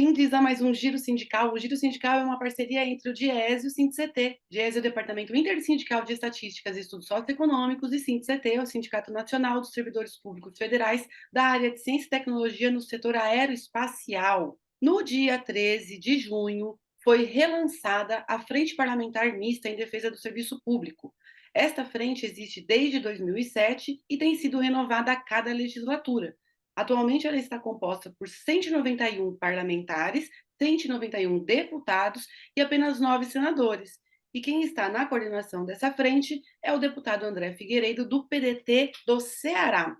Bem-vindos a mais um Giro Sindical. O Giro Sindical é uma parceria entre o DIESE e o SINDIC-CT. DIESE é o Departamento Intersindical de Estatísticas e Estudos Socioeconômicos e SINDIC-CT é o Sindicato Nacional dos Servidores Públicos Federais da área de Ciência e Tecnologia no setor aeroespacial. No dia 13 de junho, foi relançada a Frente Parlamentar Mista em Defesa do Serviço Público. Esta frente existe desde 2007 e tem sido renovada a cada legislatura. Atualmente, ela está composta por 191 parlamentares, 191 deputados e apenas 9 senadores. E quem está na coordenação dessa frente é o deputado André Figueiredo, do PDT do Ceará.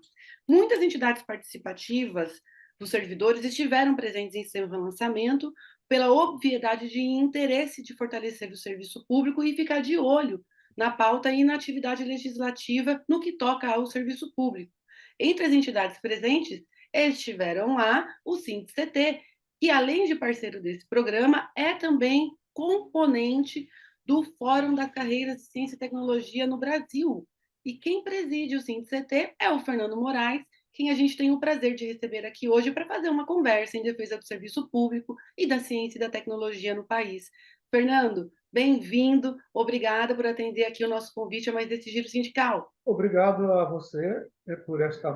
Muitas entidades participativas dos servidores estiveram presentes em seu relançamento pela obviedade de interesse de fortalecer o serviço público e ficar de olho na pauta e na atividade legislativa no que toca ao serviço público. Entre as entidades presentes, estiveram lá o SINDIC-CT, que, além de parceiro desse programa, é também componente do Fórum das Carreiras de Ciência e Tecnologia no Brasil. E quem preside o SINDIC-CT é o Fernando Moraes, quem a gente tem o prazer de receber aqui hoje para fazer uma conversa em defesa do serviço público e da ciência e da tecnologia no país. Fernando, bem-vindo, obrigada por atender aqui o nosso convite a mais desse Giro Sindical. Obrigado a você por esta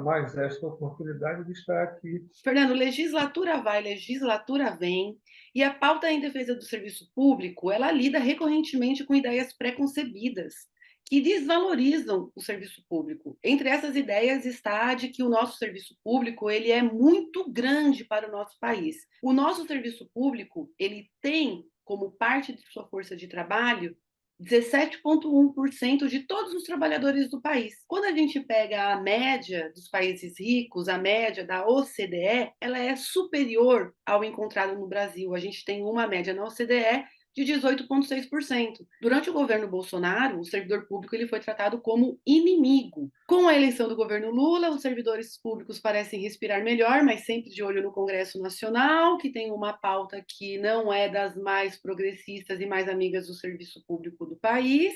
oportunidade de estar aqui. Fernando, legislatura vai, legislatura vem, e a pauta em defesa do serviço público, ela lida recorrentemente com ideias pré-concebidas que desvalorizam o serviço público. Entre essas ideias está a de que o nosso serviço público ele é muito grande para o nosso país. O nosso serviço público ele tem como parte de sua força de trabalho 17,1% de todos os trabalhadores do país. Quando a gente pega a média dos países ricos, a média da OCDE, ela é superior ao encontrado no Brasil. A gente tem uma média na OCDE de 18,6%. Durante o governo Bolsonaro, o servidor público ele foi tratado como inimigo. Com a eleição do governo Lula, os servidores públicos parecem respirar melhor, mas sempre de olho no Congresso Nacional, que tem uma pauta que não é das mais progressistas e mais amigas do serviço público do país,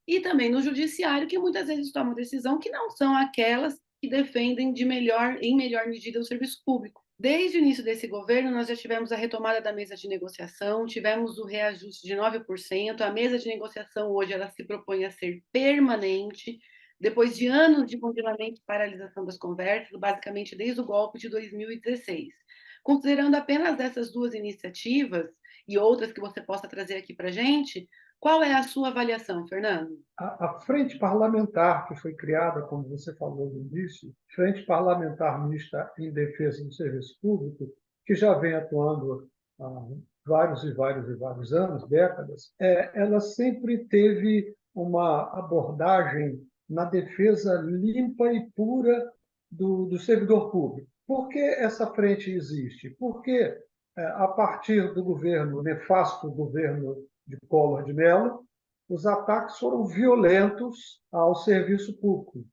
e também no judiciário, que muitas vezes toma decisão que não são aquelas que defendem em melhor medida o serviço público. Desde o início desse governo, nós já tivemos a retomada da mesa de negociação, tivemos o reajuste de 9%, a mesa de negociação hoje ela se propõe a ser permanente, depois de anos de congelamento e paralisação das conversas, basicamente desde o golpe de 2016. Considerando apenas essas duas iniciativas e outras que você possa trazer aqui para a gente, qual é a sua avaliação, Fernando? A frente parlamentar que foi criada, como você falou no início, Frente Parlamentar Mista em Defesa do Serviço Público, que já vem atuando há vários anos, décadas, ela sempre teve uma abordagem na defesa limpa e pura do servidor público. Por que essa frente existe? Porque, a partir do governo, nefasto governo de Collor de Mello, os ataques foram violentos ao serviço público.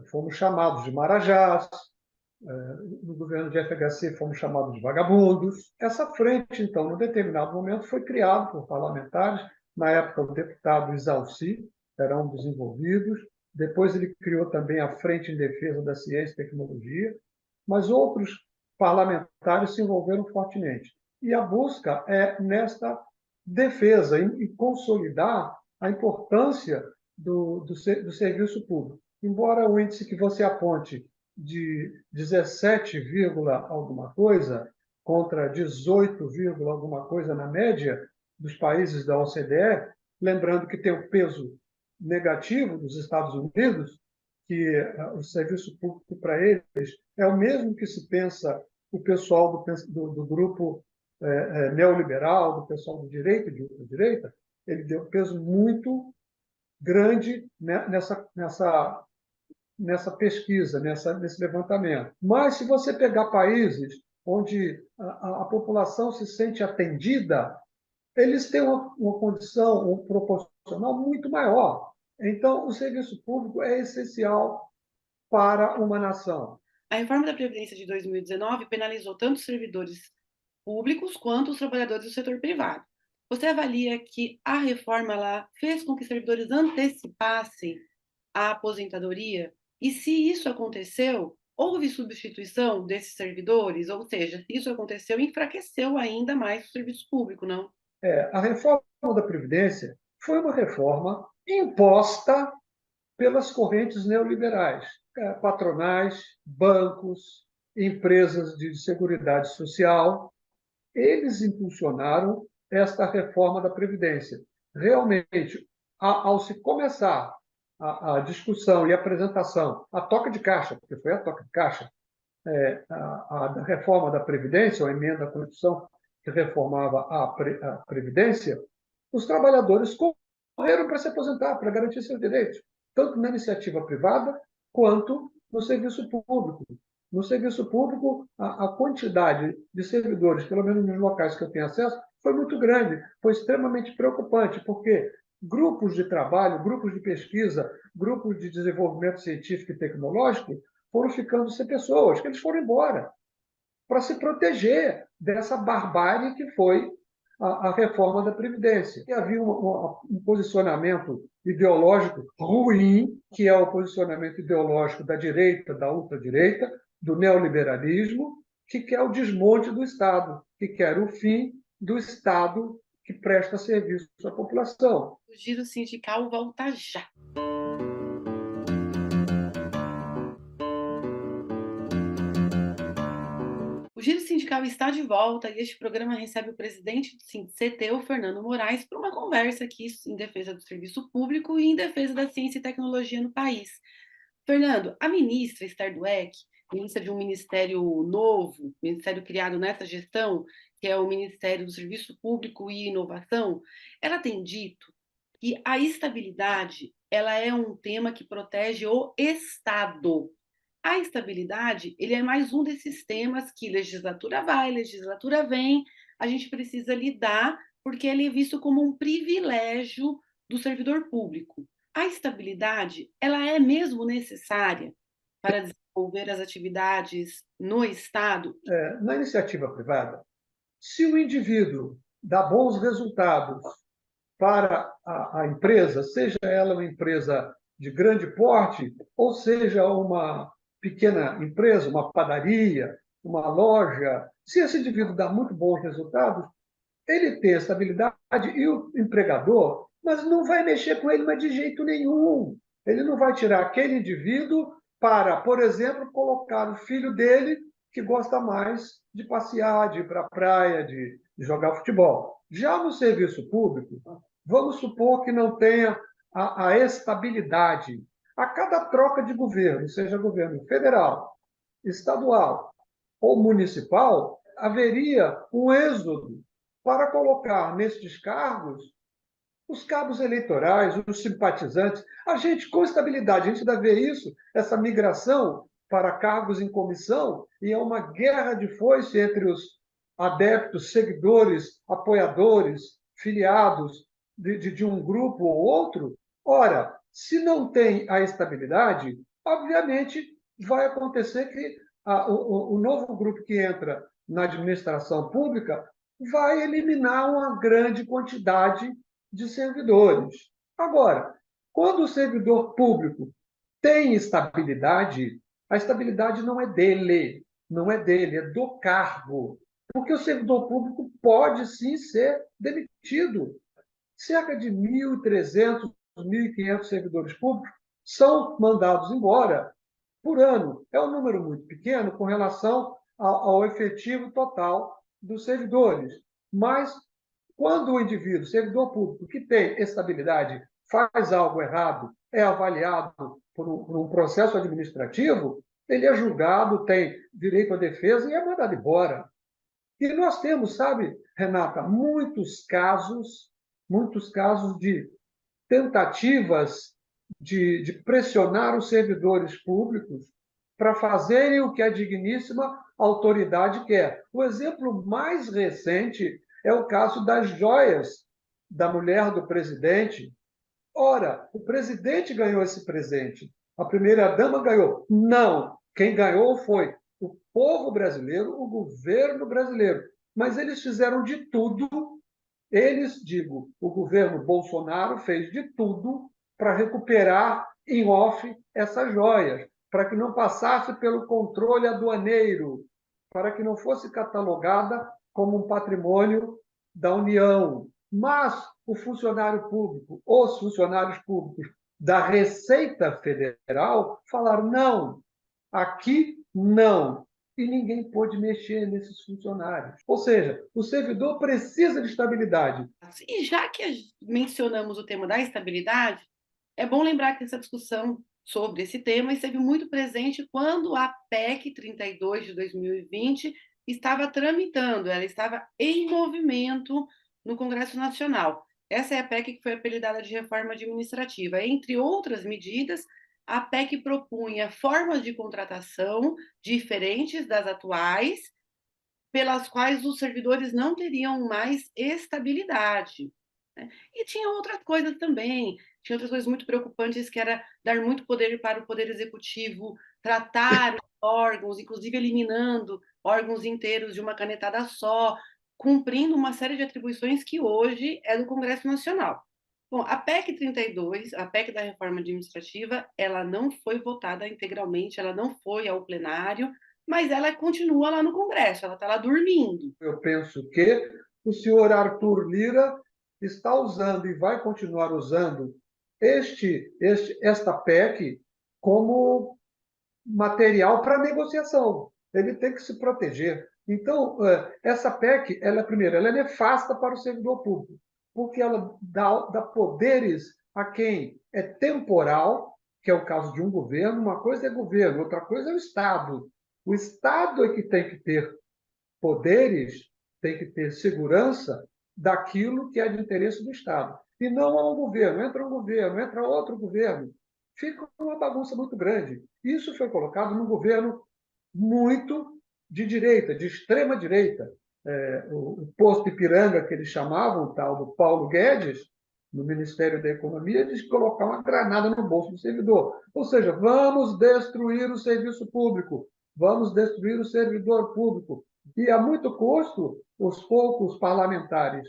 Fomos chamados de marajás, no governo de FHC fomos chamados de vagabundos. Essa frente, então, num determinado momento, foi criada por parlamentares, na época o deputado Isalci era um dos envolvidos, depois ele criou também a Frente em Defesa da Ciência e Tecnologia, mas outros parlamentares se envolveram fortemente. E a busca é nesta defesa, em consolidar a importância do serviço público. Embora o índice que você aponte de 17, alguma coisa contra 18, alguma coisa na média dos países da OCDE, lembrando que tem o peso negativo dos Estados Unidos, que o serviço público para eles é o mesmo que se pensa o pessoal do grupo neoliberal, do pessoal de direita e de ultradireita, ele deu um peso muito grande nessa pesquisa, nesse levantamento. Mas, se você pegar países onde a população se sente atendida, eles têm uma condição, um proporcional muito maior. Então, o serviço público é essencial para uma nação. A reforma da Previdência de 2019 penalizou tanto os servidores públicos quanto os trabalhadores do setor privado. Você avalia que a reforma lá fez com que servidores antecipassem a aposentadoria? E se isso aconteceu, houve substituição desses servidores? Ou seja, se isso aconteceu, enfraqueceu ainda mais o serviço público, não? A reforma da Previdência foi uma reforma imposta pelas correntes neoliberais, patronais, bancos, empresas de seguridade social. Eles impulsionaram esta reforma da Previdência. Realmente, ao se começar a discussão e a apresentação, a toca de caixa, porque foi a toca de caixa, a reforma da Previdência, ou a emenda à Constituição que reformava a Previdência, os trabalhadores correram para se aposentar, para garantir seus direitos, tanto na iniciativa privada quanto no serviço público. No serviço público, a quantidade de servidores, pelo menos nos locais que eu tenho acesso, foi muito grande, foi extremamente preocupante, porque grupos de trabalho, grupos de pesquisa, grupos de desenvolvimento científico e tecnológico foram ficando sem pessoas, que eles foram embora para se proteger dessa barbárie que foi a reforma da Previdência. E havia um posicionamento ideológico ruim, que é o posicionamento ideológico da direita, da ultradireita, do neoliberalismo, que quer o desmonte do Estado, que quer o fim do Estado que presta serviço à população. O giro sindical volta já. O Giro Sindical está de volta e este programa recebe o presidente do SINDCT, o Fernando Moraes, para uma conversa aqui em defesa do serviço público e em defesa da ciência e tecnologia no país. Fernando, a ministra Esther Dweck, ministra de um ministério novo, ministério criado nessa gestão, que é o Ministério do Serviço Público e Inovação, ela tem dito que a estabilidade ela é um tema que protege o Estado. A estabilidade, ele é mais um desses temas que legislatura vai, legislatura vem, a gente precisa lidar, porque ele é visto como um privilégio do servidor público. A estabilidade, ela é mesmo necessária para desenvolver as atividades no Estado? Na iniciativa privada, se o indivíduo dá bons resultados para a empresa, seja ela uma empresa de grande porte, ou seja uma pequena empresa, uma padaria, uma loja, se esse indivíduo dá muito bons resultados, ele tem estabilidade e o empregador, mas não vai mexer com ele mais de jeito nenhum. Ele não vai tirar aquele indivíduo para, por exemplo, colocar o filho dele que gosta mais de passear, de ir para a praia, de jogar futebol. Já no serviço público, vamos supor que não tenha a estabilidade. A cada troca de governo, seja governo federal, estadual ou municipal, haveria um êxodo para colocar nestes cargos os cabos eleitorais, os simpatizantes. A gente, com estabilidade, a gente ainda vê isso, essa migração para cargos em comissão, e é uma guerra de foice entre os adeptos, seguidores, apoiadores, filiados de um grupo ou outro. Ora, se não tem a estabilidade, obviamente vai acontecer que o novo grupo que entra na administração pública vai eliminar uma grande quantidade de servidores. Agora, quando o servidor público tem estabilidade, a estabilidade não é dele, é do cargo. Porque o servidor público pode sim ser demitido. Cerca de 1.300, 1.500 servidores públicos são mandados embora por ano. É um número muito pequeno com relação ao efetivo total dos servidores. Mas, quando o indivíduo, servidor público, que tem estabilidade, faz algo errado, é avaliado por um processo administrativo, ele é julgado, tem direito à defesa e é mandado embora. E nós temos, sabe, Renata, muitos casos de tentativas de pressionar os servidores públicos para fazerem o que a digníssima autoridade quer. O exemplo mais recente é o caso das joias da mulher do presidente. Ora, o presidente ganhou esse presente, a primeira-dama ganhou. Não, quem ganhou foi o povo brasileiro, o governo brasileiro. Mas eles fizeram de tudo, o governo Bolsonaro fez de tudo para recuperar em off essas joias. para que não passasse pelo controle aduaneiro, para que não fosse catalogada como um patrimônio da União. Mas o funcionário público, os funcionários públicos da Receita Federal falaram: não, aqui não. E ninguém pôde mexer nesses funcionários. Ou seja, o servidor precisa de estabilidade. E já que mencionamos o tema da estabilidade, é bom lembrar que essa discussão sobre esse tema esteve muito presente quando a PEC 32 de 2020 estava tramitando, ela estava em movimento no Congresso Nacional. Essa é a PEC que foi apelidada de reforma administrativa. Entre outras medidas, a PEC propunha formas de contratação diferentes das atuais, pelas quais os servidores não teriam mais estabilidade. Né? E tinha outras coisas também, tinha outras coisas muito preocupantes, que era dar muito poder para o Poder Executivo tratar os órgãos, inclusive eliminando órgãos inteiros de uma canetada só, cumprindo uma série de atribuições que hoje é do Congresso Nacional. Bom, a PEC 32, a PEC da reforma administrativa, ela não foi votada integralmente, ela não foi ao plenário, mas ela continua lá no Congresso, ela está lá dormindo. Eu penso que o senhor Arthur Lira está usando e vai continuar usando esta PEC como material para negociação. Ele tem que se proteger. Então, essa PEC, primeiro, ela é nefasta para o servidor público, porque ela dá poderes a quem é temporal, que é o caso de um governo. Uma coisa é governo, outra coisa é o Estado. O Estado é que tem que ter poderes, tem que ter segurança daquilo que é de interesse do Estado. E não a um governo, entra outro governo. Fica uma bagunça muito grande. Isso foi colocado num governo muito de direita, de extrema direita. O posto Ipiranga, que eles chamavam, tal do Paulo Guedes, no Ministério da Economia, de colocar uma granada no bolso do servidor. Ou seja, vamos destruir o serviço público, vamos destruir o servidor público. E a muito custo, os poucos parlamentares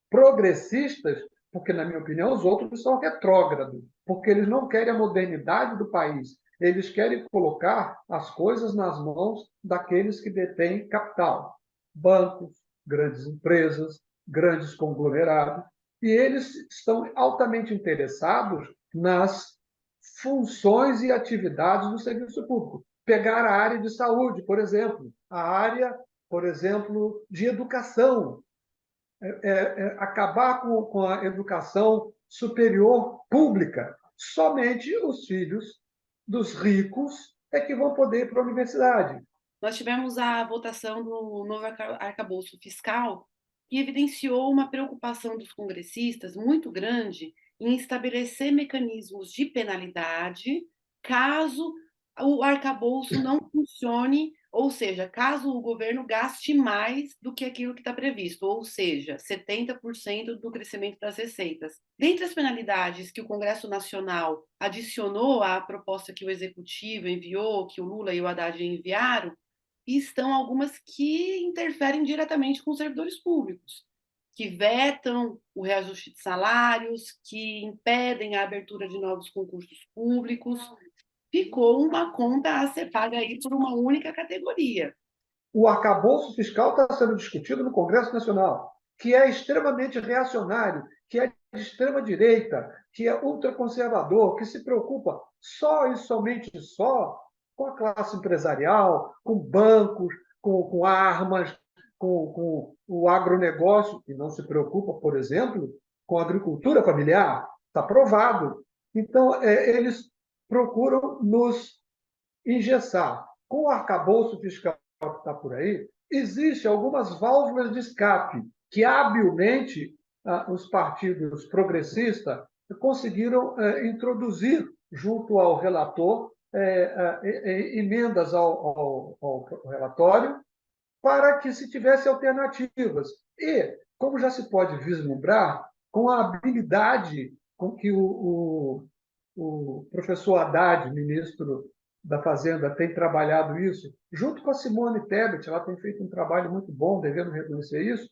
progressistas, porque, na minha opinião, os outros são retrógrados, porque eles não querem a modernidade do país, eles querem colocar as coisas nas mãos daqueles que detêm capital, bancos, grandes empresas, grandes conglomerados, e eles estão altamente interessados nas funções e atividades do serviço público. Pegar a área de saúde, por exemplo, a área, por exemplo, de educação, acabar com a educação superior pública. Somente os filhos dos ricos é que vão poder ir para a universidade. Nós tivemos a votação do novo arcabouço fiscal, que evidenciou uma preocupação dos congressistas muito grande em estabelecer mecanismos de penalidade caso o arcabouço não funcione, ou seja, caso o governo gaste mais do que aquilo que está previsto, ou seja, 70% do crescimento das receitas. Dentre as penalidades que o Congresso Nacional adicionou à proposta que o Executivo enviou, que o Lula e o Haddad enviaram, estão algumas que interferem diretamente com os servidores públicos, que vetam o reajuste de salários, que impedem a abertura de novos concursos públicos. Ficou uma conta a ser paga aí por uma única categoria. O arcabouço fiscal está sendo discutido no Congresso Nacional, que é extremamente reacionário, que é de extrema direita, que é ultraconservador, que se preocupa só e somente só com a classe empresarial, com bancos, com armas, com o agronegócio, e não se preocupa, por exemplo, com a agricultura familiar. Está provado. Então, eles procuram nos engessar. Com o arcabouço fiscal que está por aí, existem algumas válvulas de escape que, habilmente, os partidos progressistas conseguiram introduzir junto ao relator emendas ao relatório para que se tivesse alternativas. E, como já se pode vislumbrar, com a habilidade com que o professor Haddad, ministro da Fazenda, tem trabalhado isso, junto com a Simone Tebet, ela tem feito um trabalho muito bom, devendo reconhecer isso,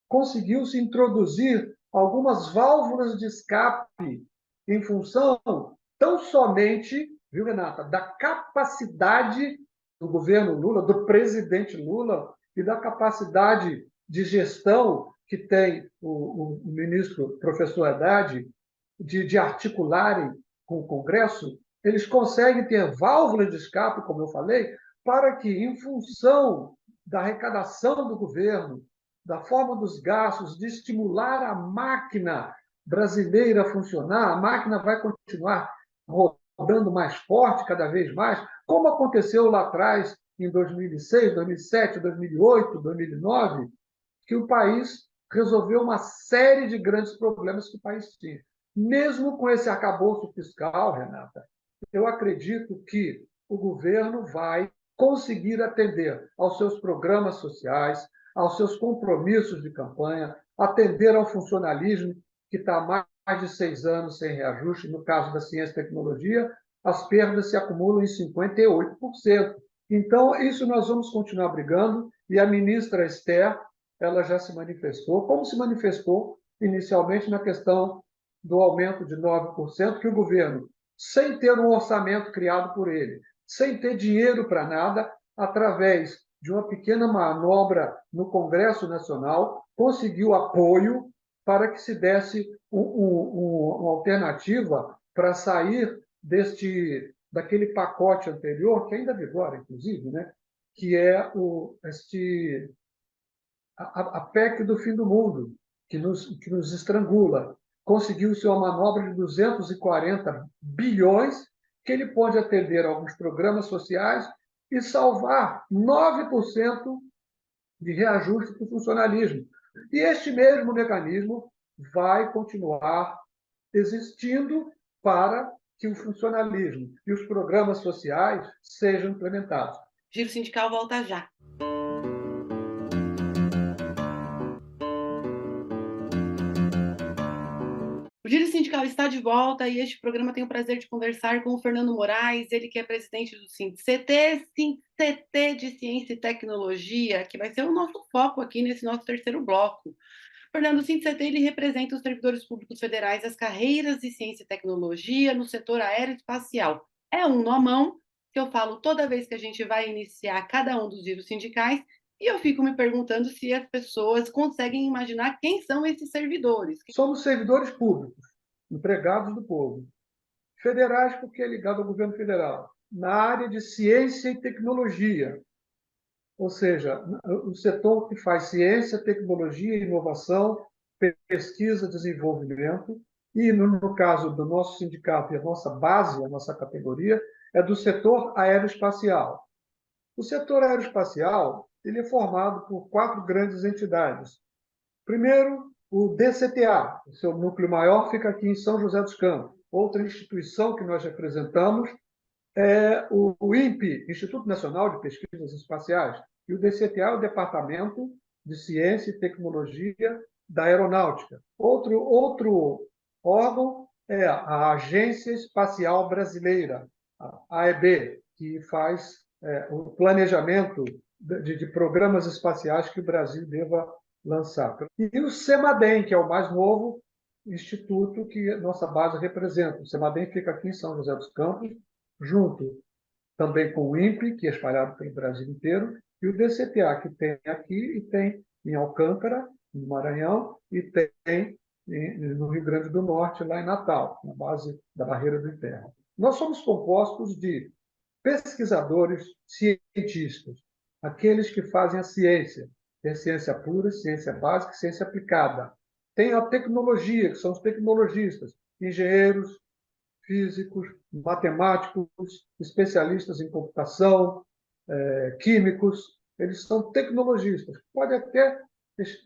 conseguiu-se introduzir algumas válvulas de escape em função tão somente viu, Renata, da capacidade do governo Lula, do presidente Lula e da capacidade de gestão que tem o ministro professor Haddad de articularem com o Congresso. Eles conseguem ter válvula de escape, como eu falei, para que, em função da arrecadação do governo, da forma dos gastos, de estimular a máquina brasileira a funcionar, a máquina vai continuar rodando mais forte cada vez mais, como aconteceu lá atrás, em 2006, 2007, 2008, 2009, que o país resolveu uma série de grandes problemas que o país tinha. Mesmo com esse arcabouço fiscal, Renata, eu acredito que o governo vai conseguir atender aos seus programas sociais, aos seus compromissos de campanha, atender ao funcionalismo, que está há mais de 6 anos sem reajuste. No caso da ciência e tecnologia, as perdas se acumulam em 58%. Então, isso nós vamos continuar brigando, e a ministra Esther, ela já se manifestou, como se manifestou inicialmente na questão do aumento de 9%, que o governo, sem ter um orçamento criado por ele, sem ter dinheiro para nada, através de uma pequena manobra no Congresso Nacional, conseguiu apoio para que se desse uma alternativa para sair daquele pacote anterior, que ainda vigora, inclusive, né? Que é a PEC do fim do mundo, que nos estrangula. Conseguiu-se uma manobra de 240 bilhões, que ele pode atender a alguns programas sociais e salvar 9% de reajuste para o funcionalismo. E este mesmo mecanismo vai continuar existindo para que o funcionalismo e os programas sociais sejam implementados. Giro Sindical volta já. O Giro Sindical está de volta e este programa tem o prazer de conversar com o Fernando Moraes, ele que é presidente do SINCT de Ciência e Tecnologia, que vai ser o nosso foco aqui nesse nosso terceiro bloco. Fernando, o SINCT ele representa os servidores públicos federais das carreiras de Ciência e Tecnologia no setor aeroespacial. É um nomão que eu falo toda vez que a gente vai iniciar cada um dos giros sindicais, e eu fico me perguntando se as pessoas conseguem imaginar quem são esses servidores. Somos servidores públicos, empregados do povo. Federais, porque é ligado ao governo federal. Na área de ciência e tecnologia, ou seja, o setor que faz ciência, tecnologia, inovação, pesquisa, desenvolvimento, e no caso do nosso sindicato e a nossa base, a nossa categoria, é do setor aeroespacial. O setor aeroespacial ele é formado por 4 grandes entidades. Primeiro, o DCTA, o seu núcleo maior fica aqui em São José dos Campos. Outra instituição que nós representamos é o INPE, Instituto Nacional de Pesquisas Espaciais, e o DCTA é o Departamento de Ciência e Tecnologia da Aeronáutica. Outro órgão é a Agência Espacial Brasileira, a AEB, que faz o planejamento de programas espaciais que o Brasil deva lançar. E o CEMADEM, que é o mais novo instituto que a nossa base representa. O CEMADEM fica aqui em São José dos Campos, junto também com o INPE, que é espalhado pelo Brasil inteiro, e o DCTA, que tem aqui e tem em Alcântara, no Maranhão, e tem no Rio Grande do Norte, lá em Natal, na base da Barreira do Inferno. Nós somos compostos de pesquisadores cientistas, aqueles que fazem a ciência. Tem ciência pura, ciência básica e ciência aplicada. Tem a tecnologia, que são os tecnologistas, engenheiros, físicos, matemáticos, especialistas em computação, químicos. Eles são tecnologistas. Pode até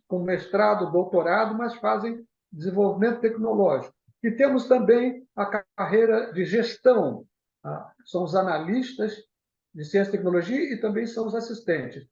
com mestrado, doutorado, mas fazem desenvolvimento tecnológico. E temos também a carreira de gestão. São os analistas de ciência e tecnologia e também são os assistentes.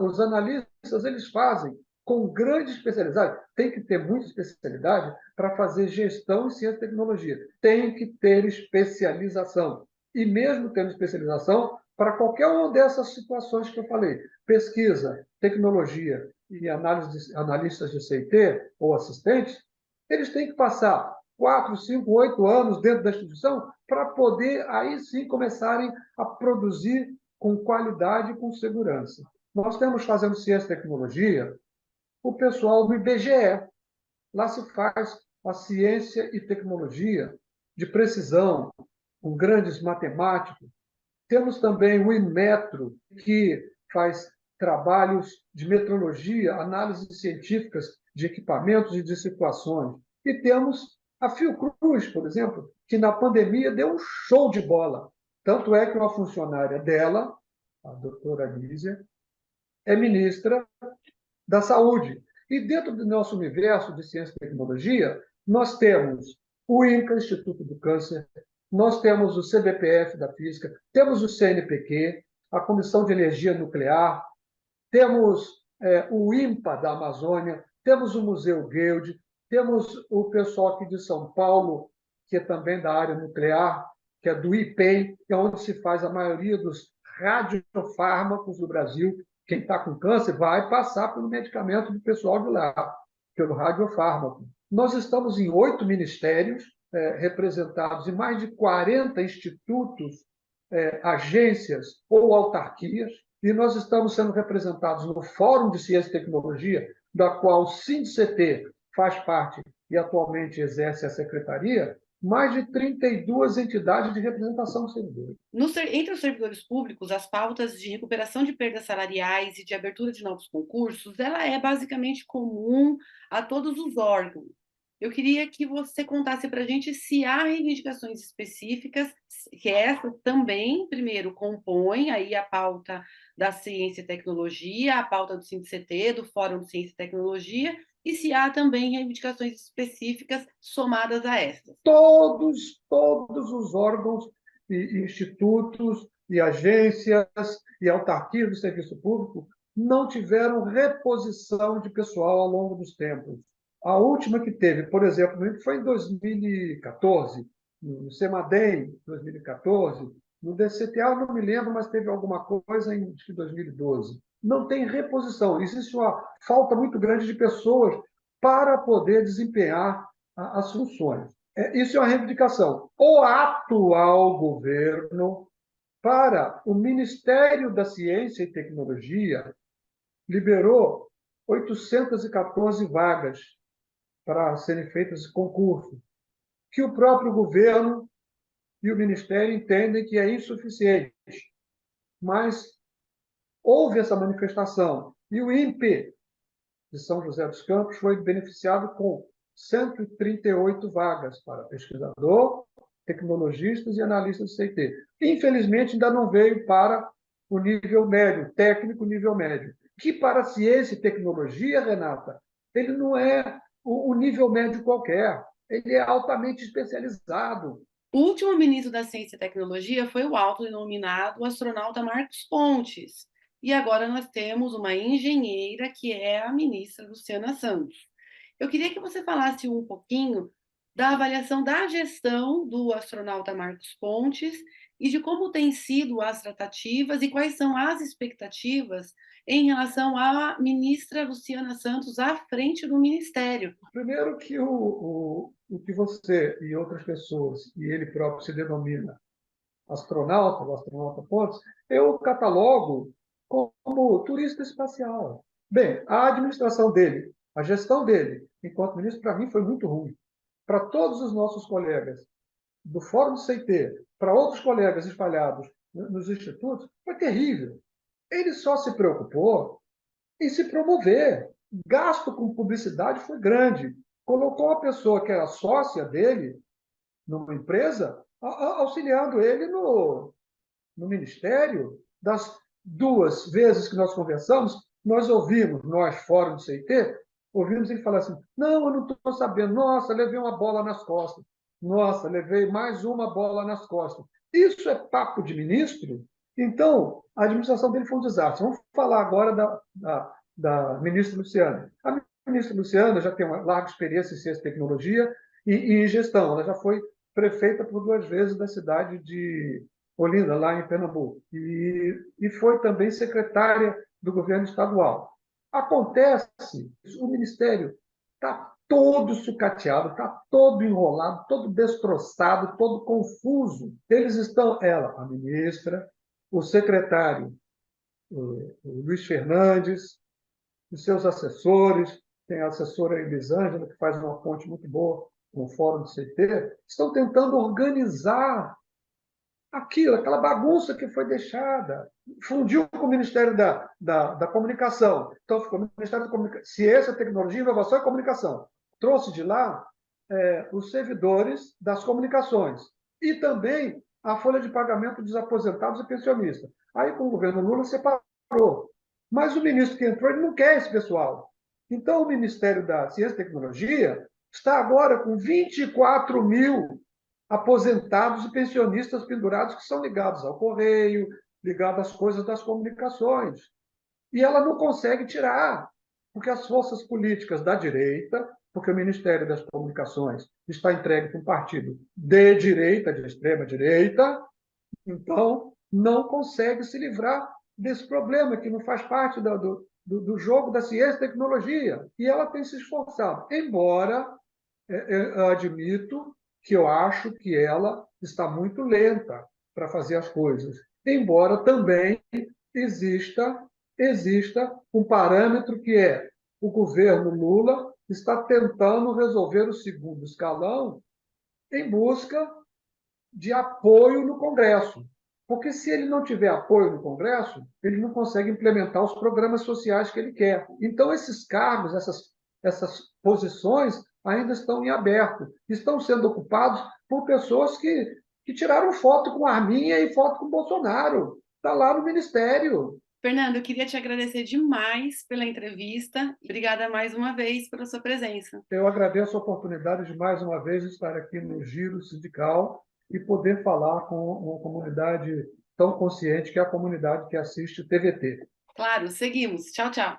Os analistas eles fazem com grande especialidade. Tem que ter muita especialidade para fazer gestão em ciência e tecnologia. Tem que ter especialização. E mesmo tendo especialização, para qualquer uma dessas situações que eu falei, pesquisa, tecnologia e analistas de CIT ou assistentes, eles têm que passar 4, 5, 8 anos dentro da instituição para poder, aí sim, começarem a produzir com qualidade e com segurança. Nós temos, fazendo ciência e tecnologia, o pessoal do IBGE. Lá se faz a ciência e tecnologia de precisão, com grandes matemáticos. Temos também o Inmetro, que faz trabalhos de metrologia, análises científicas de equipamentos e de situações. E temos a Fiocruz, por exemplo, que na pandemia deu um show de bola. Tanto é que uma funcionária dela, a doutora Lízia, é ministra da saúde. E dentro do nosso universo de ciência e tecnologia, nós temos o INCA, Instituto do Câncer, nós temos o CBPF da Física, temos o CNPq, a Comissão de Energia Nuclear, temos o INPA da Amazônia, temos o Museu Guild, temos o pessoal aqui de São Paulo, que é também da área nuclear, que é do IPEM, que é onde se faz a maioria dos radiofármacos do Brasil. Quem está com câncer vai passar pelo medicamento do pessoal de lá, pelo radiofármaco. Nós estamos em 8 ministérios, representados em mais de 40 institutos, agências ou autarquias, e nós estamos sendo representados no Fórum de Ciência e Tecnologia, da qual o SINCT faz parte e atualmente exerce a secretaria, mais de 32 entidades de representação do servidor. Entre os servidores públicos, as pautas de recuperação de perdas salariais e de abertura de novos concursos, ela é basicamente comum a todos os órgãos. Eu queria que você contasse para a gente se há reivindicações específicas, que essa também, primeiro, compõe aí a pauta da ciência e tecnologia, a pauta do SINCT, do Fórum de Ciência e Tecnologia, e se há também reivindicações específicas somadas a essas. Todos os órgãos e institutos e agências e autarquias do serviço público não tiveram reposição de pessoal ao longo dos tempos. A última que teve, por exemplo, foi em 2014, no CEMADEM, 2014, no DCTA, eu não me lembro, mas teve alguma coisa em 2012. Não tem reposição. Existe uma falta muito grande de pessoas para poder desempenhar as funções. Isso é uma reivindicação. O atual governo, para o Ministério da Ciência e Tecnologia, liberou 814 vagas para serem feitas esse concurso, que o próprio governo e o Ministério entendem que é insuficiente. Mas houve essa manifestação. E o INPE de São José dos Campos foi beneficiado com 138 vagas para pesquisador, tecnologistas e analistas de CT. Infelizmente, ainda não veio para o nível médio, técnico nível médio, que para ciência e tecnologia, Renata, ele não é o nível médio qualquer, ele é altamente especializado. O último ministro da Ciência e Tecnologia foi o autodenominado astronauta Marcos Pontes. E agora nós temos uma engenheira que é a ministra Luciana Santos. Eu queria que você falasse um pouquinho da avaliação da gestão do astronauta Marcos Pontes e de como têm sido as tratativas e quais são as expectativas em relação à ministra Luciana Santos à frente do ministério. Primeiro que o que você e outras pessoas, e ele próprio se denomina astronauta, o astronauta Pontes, eu catalogo como turista espacial. Bem, a administração dele, a gestão dele, enquanto ministro, para mim foi muito ruim. Para todos os nossos colegas do Fórum do CT, para outros colegas espalhados nos institutos, foi terrível. Ele só se preocupou em se promover. O gasto com publicidade foi grande. Colocou uma pessoa que era sócia dele numa empresa, auxiliando ele no ministério. Das 2 vezes que nós conversamos, nós ouvimos, nós, Fórum do CT, ouvimos ele falar assim: não, eu não estou sabendo, nossa, levei uma bola nas costas, nossa, levei mais uma bola nas costas. Isso é papo de ministro? Então, a administração dele foi um desastre. Vamos falar agora da ministra Luciana. A ministra Luciana já tem uma larga experiência em ciência e tecnologia e em gestão. Ela já foi prefeita por 2 vezes da cidade de Olinda, lá em Pernambuco, e foi também secretária do governo estadual. Acontece, o Ministério está todo sucateado, está todo enrolado, todo destroçado, todo confuso. Eles estão, ela, a ministra, o secretário, o Luiz Fernandes, os seus assessores, tem a assessora Elisângela, que faz uma ponte muito boa com o Fórum do CT, estão tentando organizar aquilo, aquela bagunça que foi deixada. Fundiu com o Ministério da Comunicação. Então, ficou o Ministério da Comunicação, Ciência, Tecnologia, Inovação e Comunicação. Trouxe de lá os servidores das comunicações e também a folha de pagamento dos aposentados e pensionistas. Aí, com o governo Lula, separou. Mas o ministro que entrou, ele não quer esse pessoal. Então, o Ministério da Ciência e Tecnologia está agora com 24.000 aposentados e pensionistas pendurados que são ligados ao correio, ligados às coisas das comunicações. E ela não consegue tirar, porque as forças políticas da direita, porque o Ministério das Comunicações está entregue para um partido de direita, de extrema direita, então não consegue se livrar desse problema, que não faz parte do jogo da ciência e tecnologia. E ela tem se esforçado, embora eu admito que eu acho que ela está muito lenta para fazer as coisas, embora também exista um parâmetro que é o governo Lula está tentando resolver o segundo escalão em busca de apoio no Congresso. Porque se ele não tiver apoio no Congresso, ele não consegue implementar os programas sociais que ele quer. Então, esses cargos, essas posições ainda estão em aberto, estão sendo ocupados por pessoas que tiraram foto com Arminha e foto com Bolsonaro. Está lá no Ministério. Fernando, eu queria te agradecer demais pela entrevista. Obrigada mais uma vez pela sua presença. Eu agradeço a oportunidade de, mais uma vez, estar aqui no Giro Sindical e poder falar com uma comunidade tão consciente que é a comunidade que assiste TVT. Claro, seguimos. Tchau, tchau.